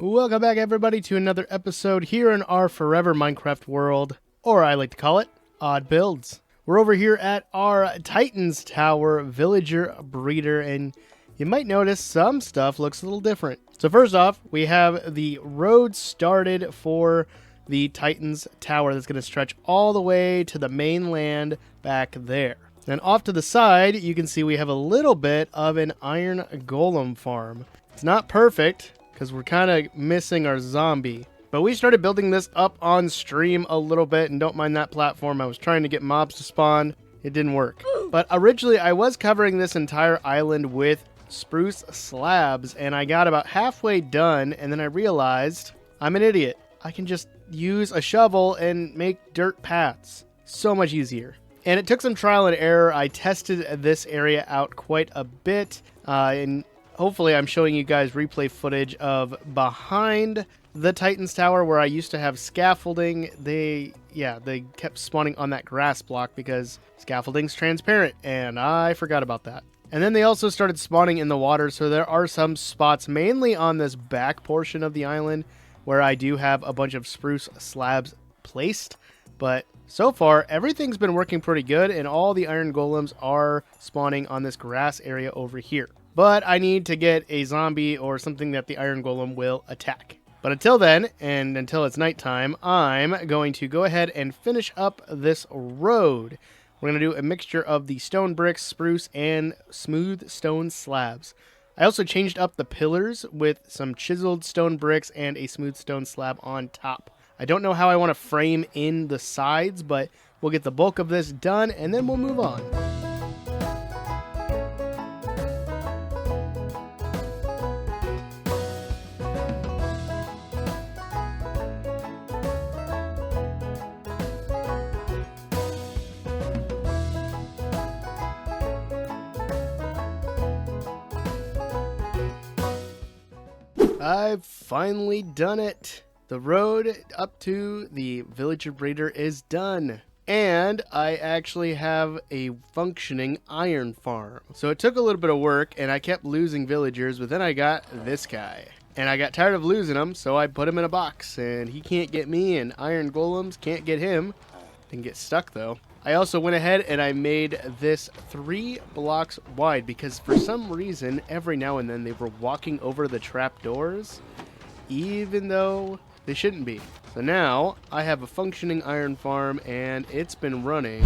Welcome back, everybody, to another episode here in our forever Minecraft world, or I like to call it Odd Builds. We're over here at our Titans Tower Villager Breeder, and you might notice some stuff looks a little different. So first off, we have the road started for the Titans Tower that's going to stretch all the way to the mainland back there. And off to the side, you can see we have a little bit of an iron golem farm. It's not perfect, because we're kind of missing our zombie. But we started building this up on stream a little bit, and don't mind that platform. I was trying to get mobs to spawn. It didn't work. But originally, I was covering this entire island with spruce slabs, and I got about halfway done, and then I realized I'm an idiot. I can just use a shovel and make dirt paths. So much easier. And it took some trial and error. I tested this area out quite a bit, and hopefully I'm showing you guys replay footage of behind the Titans Tower where I used to have scaffolding. They kept spawning on that grass block because scaffolding's transparent, and I forgot about that. And then they also started spawning in the water, so there are some spots, mainly on this back portion of the island, where I do have a bunch of spruce slabs placed. But so far, everything's been working pretty good, and all the iron golems are spawning on this grass area over here. But I need to get a zombie or something that the iron golem will attack. But until then, and until it's nighttime, I'm going to go ahead and finish up this road. We're going to do a mixture of the stone bricks, spruce, and smooth stone slabs. I also changed up the pillars with some chiseled stone bricks and a smooth stone slab on top. I don't know how I want to frame in the sides, but we'll get the bulk of this done, and then we'll move on. I've finally done it. The road up to the Villager Breeder is done. And I actually have a functioning iron farm. So it took a little bit of work, and I kept losing villagers, but then I got this guy. And I got tired of losing him, so I put him in a box. And he can't get me, and iron golems can't get him. They can get stuck, though. I also went ahead and I made this 3 blocks wide because for some reason, every now and then they were walking over the trapdoors, even though they shouldn't be. So now I have a functioning iron farm, and it's been running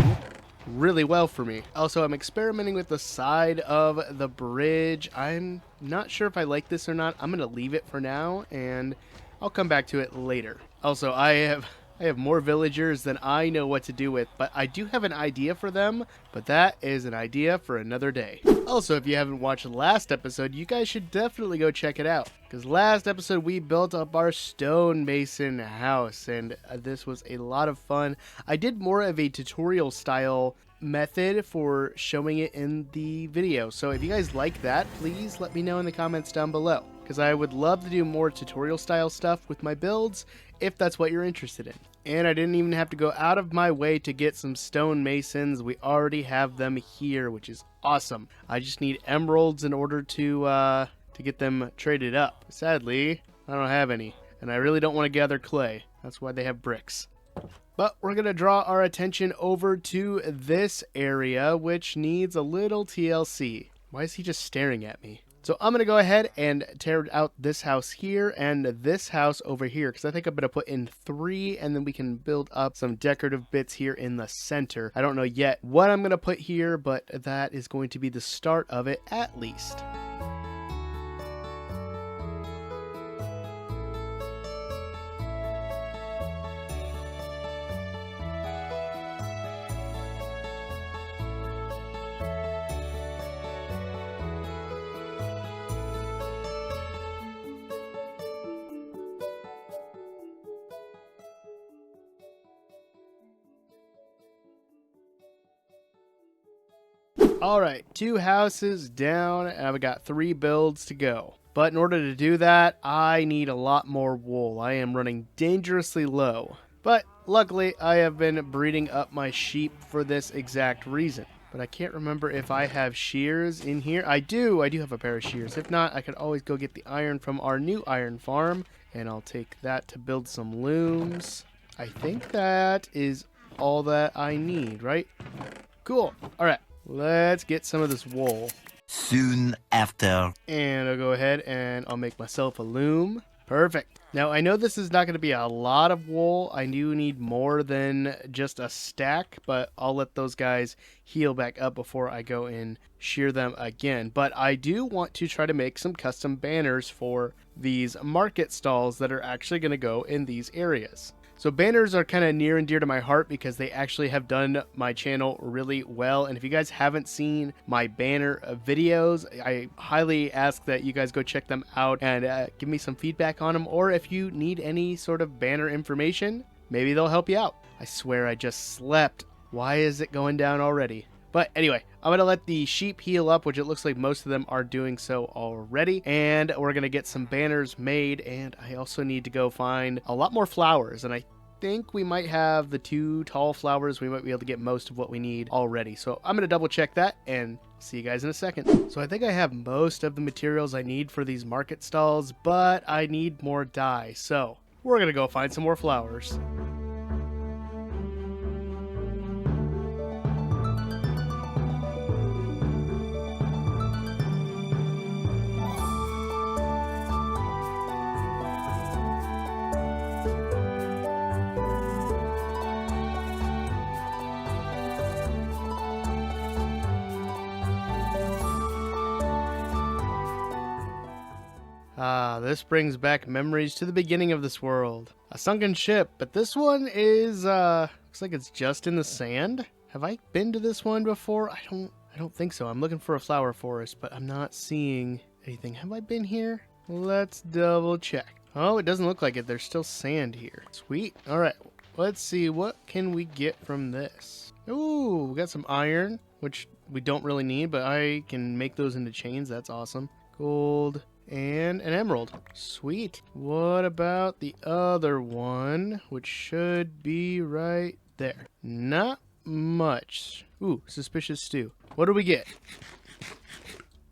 really well for me. Also, I'm experimenting with the side of the bridge. I'm not sure if I like this or not. I'm going to leave it for now, and I'll come back to it later. Also, I have more villagers than I know what to do with, but I do have an idea for them, but that is an idea for another day. Also, if you haven't watched the last episode, you guys should definitely go check it out, because last episode we built up our stonemason house, and this was a lot of fun. I did more of a tutorial style method for showing it in the video, so if you guys like that, please let me know in the comments down below, because I would love to do more tutorial style stuff with my builds if that's what you're interested in. And I didn't even have to go out of my way to get some stonemasons. We already have them here, which is awesome. I just need emeralds in order to get them traded up. Sadly, I don't have any, and I really don't want to gather clay. That's why they have bricks. But we're going to draw our attention over to this area, which needs a little TLC. Why is he just staring at me? So I'm going to go ahead and tear out this house here and this house over here, because I think I'm going to put in 3, and then we can build up some decorative bits here in the center. I don't know yet what I'm going to put here, but that is going to be the start of it at least. Alright, 2 houses down, and I've got 3 builds to go. But in order to do that, I need a lot more wool. I am running dangerously low. But luckily, I have been breeding up my sheep for this exact reason. But I can't remember if I have shears in here. I do have a pair of shears. If not, I could always go get the iron from our new iron farm And I'll take that to build some looms. I think that is all that I need, right? Cool. All right, let's get some of this wool. Soon after. And I'll go ahead and I'll make myself a loom. Perfect. Now, I know this is not going to be a lot of wool. I do need more than just a stack, but I'll let those guys heal back up before I go and shear them again. But I do want to try to make some custom banners for these market stalls that are actually going to go in these areas. So banners are kind of near and dear to my heart because they actually have done my channel really well. And if you guys haven't seen my banner videos, I highly ask that you guys go check them out and give me some feedback on them. Or if you need any sort of banner information, maybe they'll help you out. I swear I just slept. Why is it going down already? But anyway, I'm going to let the sheep heal up, which it looks like most of them are doing so already. And we're going to get some banners made. And I also need to go find a lot more flowers. And I think we might have the 2 tall flowers. We might be able to get most of what we need already. So I'm going to double check that and see you guys in a second. So I think I have most of the materials I need for these market stalls, but I need more dye. So we're going to go find some more flowers. Ah, this brings back memories to the beginning of this world. A sunken ship, but this one is, looks like it's just in the sand. Have I been to this one before? I don't think so. I'm looking for a flower forest, but I'm not seeing anything. Have I been here? Let's double check. Oh, it doesn't look like it. There's still sand here. Sweet. All right, let's see. What can we get from this? Ooh, we got some iron, which we don't really need, but I can make those into chains. That's awesome. Gold. And an emerald. Sweet. What about the other one, which should be right there? Not much. Ooh, suspicious stew. What do we get?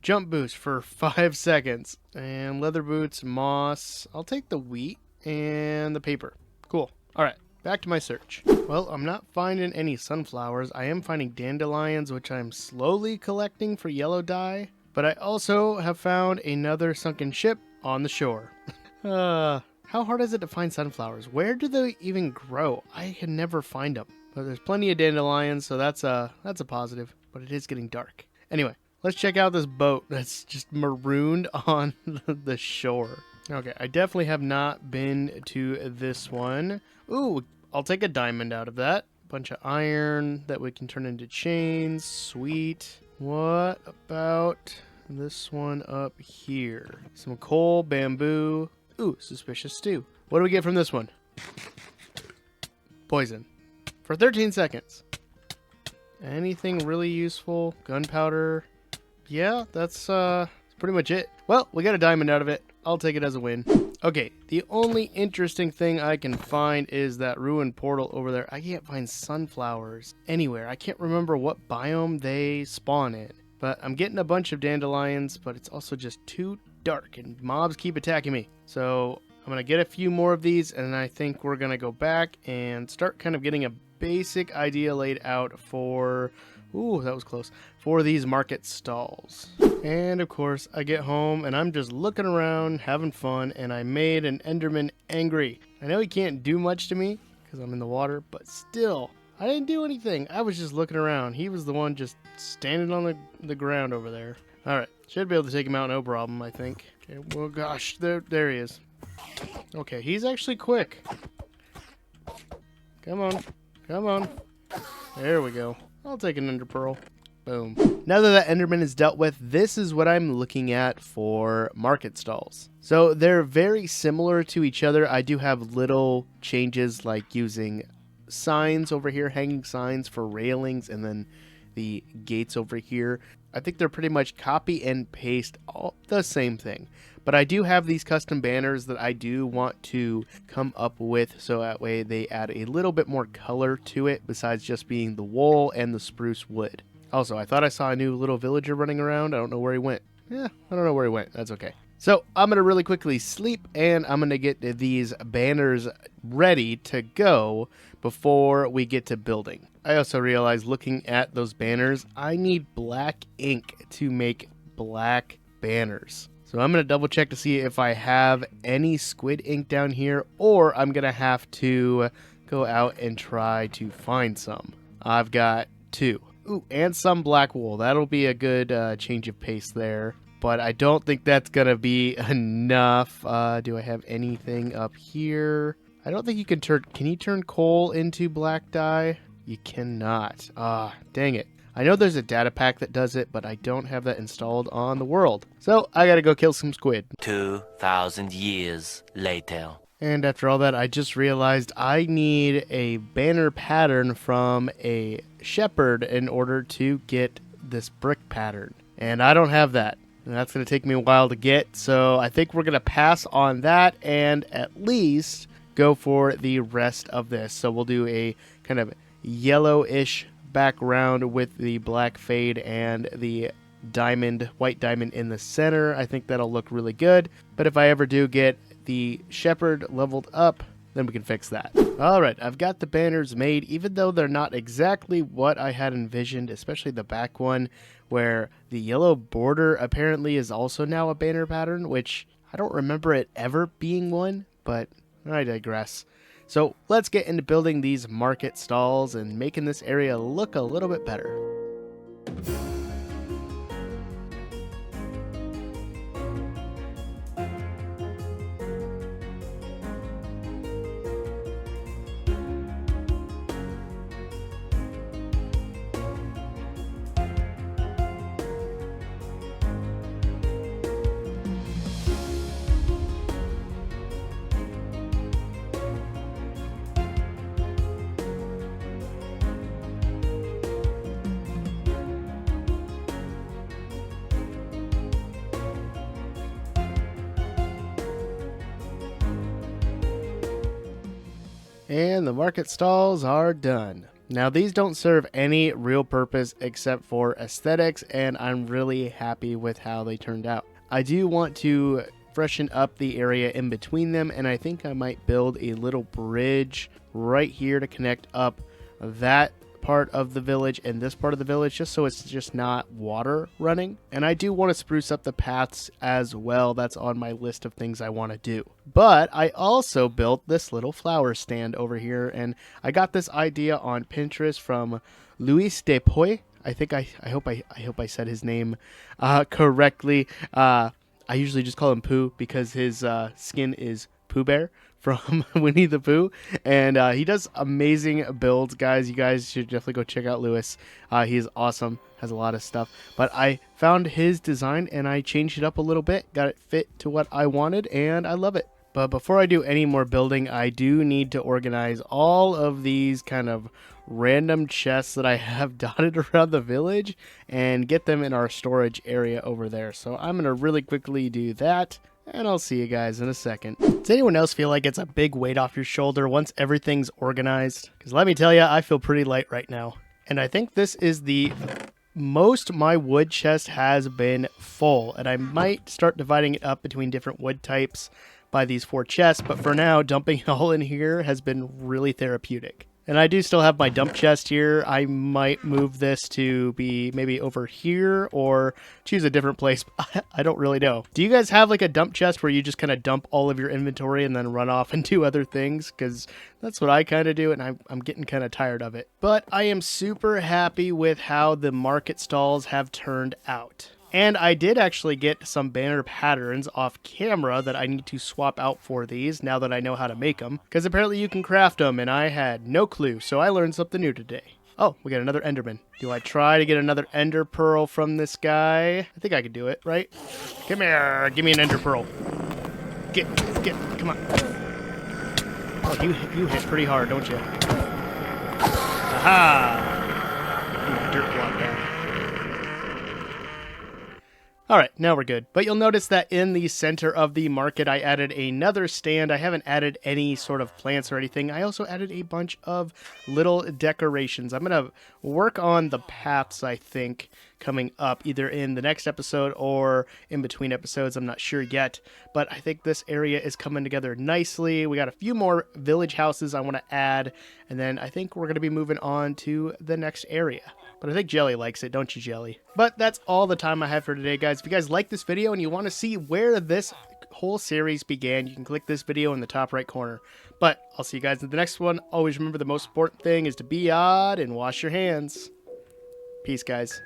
Jump boost for 5 seconds. And leather boots, moss. I'll take the wheat and the paper. Cool. All right, back to my search. Well, I'm not finding any sunflowers. I am finding dandelions, which I'm slowly collecting for yellow dye. But I also have found another sunken ship on the shore. How hard is it to find sunflowers? Where do they even grow? I can never find them. But there's plenty of dandelions, so that's a positive. But it is getting dark. Anyway, let's check out this boat that's just marooned on the shore. Okay, I definitely have not been to this one. Ooh, I'll take a diamond out of that. Bunch of iron that we can turn into chains. Sweet. What about this one up here? Some coal, bamboo. Ooh, suspicious stew. What do we get from this one? Poison. For 13 seconds. Anything really useful? Gunpowder. Yeah, that's pretty much it. Well, we got a diamond out of it. I'll take it as a win. Okay, the only interesting thing I can find is that ruined portal over there. I can't find sunflowers anywhere. I can't remember what biome they spawn in. But I'm getting a bunch of dandelions, but it's also just too dark and mobs keep attacking me. So I'm going to get a few more of these and I think we're going to go back and start kind of getting a basic idea laid out for... Ooh, that was close. For these market stalls. And of course, I get home and I'm just looking around, having fun, and I made an Enderman angry. I know he can't do much to me because I'm in the water, but still, I didn't do anything. I was just looking around. He was the one just standing on the ground over there. All right, should be able to take him out no problem, I think. Okay, well, gosh, there he is. Okay, he's actually quick. Come on, come on. There we go. I'll take an ender pearl. Boom. Now that Enderman is dealt with, this is what I'm looking at for market stalls. So they're very similar to each other. I do have little changes like using signs over here, hanging signs for railings, and then the gates over here. I think they're pretty much copy and paste all the same thing. But I do have these custom banners that I do want to come up with so that way they add a little bit more color to it besides just being the wool and the spruce wood. Also, I thought I saw a new little villager running around. I don't know where he went. Yeah, I don't know where he went. That's okay. So I'm going to really quickly sleep, and I'm going to get these banners ready to go before we get to building. I also realized looking at those banners, I need black ink to make black banners. So I'm going to double check to see if I have any squid ink down here, or I'm going to have to go out and try to find some. I've got 2. Ooh, and some black wool. That'll be a good change of pace there. But I don't think that's going to be enough. Do I have anything up here? I don't think you can turn... Can you turn coal into black dye? You cannot. Ah, dang it. I know there's a data pack that does it, but I don't have that installed on the world. So I got to go kill some squid. 2,000 years later. And after all that, I just realized I need a banner pattern from a shepherd in order to get this brick pattern. And I don't have that. And that's going to take me a while to get, so I think we're going to pass on that and at least go for the rest of this. So we'll do a kind of yellowish background with the black fade and the diamond, white diamond in the center. I think that'll look really good, but if I ever do get the shepherd leveled up, then we can fix that. Alright, I've got the banners made, even though they're not exactly what I had envisioned, especially the back one, where the yellow border apparently is also now a banner pattern, which I don't remember it ever being one, but I digress. So let's get into building these market stalls and making this area look a little bit better. And the market stalls are done. Now these don't serve any real purpose except for aesthetics, and I'm really happy with how they turned out. I do want to freshen up the area in between them, and I think I might build a little bridge right here to connect up that part of the village and this part of the village, just so it's just not water running. And I do want to spruce up the paths as well. That's on my list of things I want to do. But I also built this little flower stand over here, and I got this idea on Pinterest from Luis Depoy. I think I hope I said his name correctly. I usually just call him Pooh because his skin is Pooh Bear from Winnie the Pooh, and he does amazing builds, guys. You guys should definitely go check out Lewis. He's awesome, has a lot of stuff, but I found his design and I changed it up a little bit, got it fit to what I wanted, and I love it. But before I do any more building, I do need to organize all of these kind of random chests that I have dotted around the village and get them in our storage area over there. So I'm going to really quickly do that, and I'll see you guys in a second. Does anyone else feel like it's a big weight off your shoulder once everything's organized? Because let me tell you, I feel pretty light right now. And I think this is the most my wood chest has been full, and I might start dividing it up between different wood types by these 4 chests, but for now, dumping it all in here has been really therapeutic. And I do still have my dump chest here. I might move this to be maybe over here or choose a different place. I don't really know. Do you guys have like a dump chest where you just kind of dump all of your inventory and then run off and do other things? Because that's what I kind of do, and I'm getting kind of tired of it. But I am super happy with how the market stalls have turned out. And I did actually get some banner patterns off camera that I need to swap out for these now that I know how to make them. Because apparently you can craft them, and I had no clue, so I learned something new today. Oh, we got another Enderman. Do I try to get another Ender Pearl from this guy? I think I could do it, right? Come here, give me an Ender Pearl. Get, come on. Oh, you hit pretty hard, don't you? Aha! Dirt block down. Alright, now we're good. But you'll notice that in the center of the market, I added another stand. I haven't added any sort of plants or anything. I also added a bunch of little decorations. I'm going to work on the paths, I think, coming up, either in the next episode or in between episodes. I'm not sure yet, but I think this area is coming together nicely. We got a few more village houses I want to add, and then I think we're going to be moving on to the next area. But I think Jelly likes it, don't you, Jelly? But that's all the time I have for today, guys. If you guys like this video and you want to see where this whole series began, you can click this video in the top right corner. But I'll see you guys in the next one. Always remember, the most important thing is to be odd and wash your hands. Peace, guys.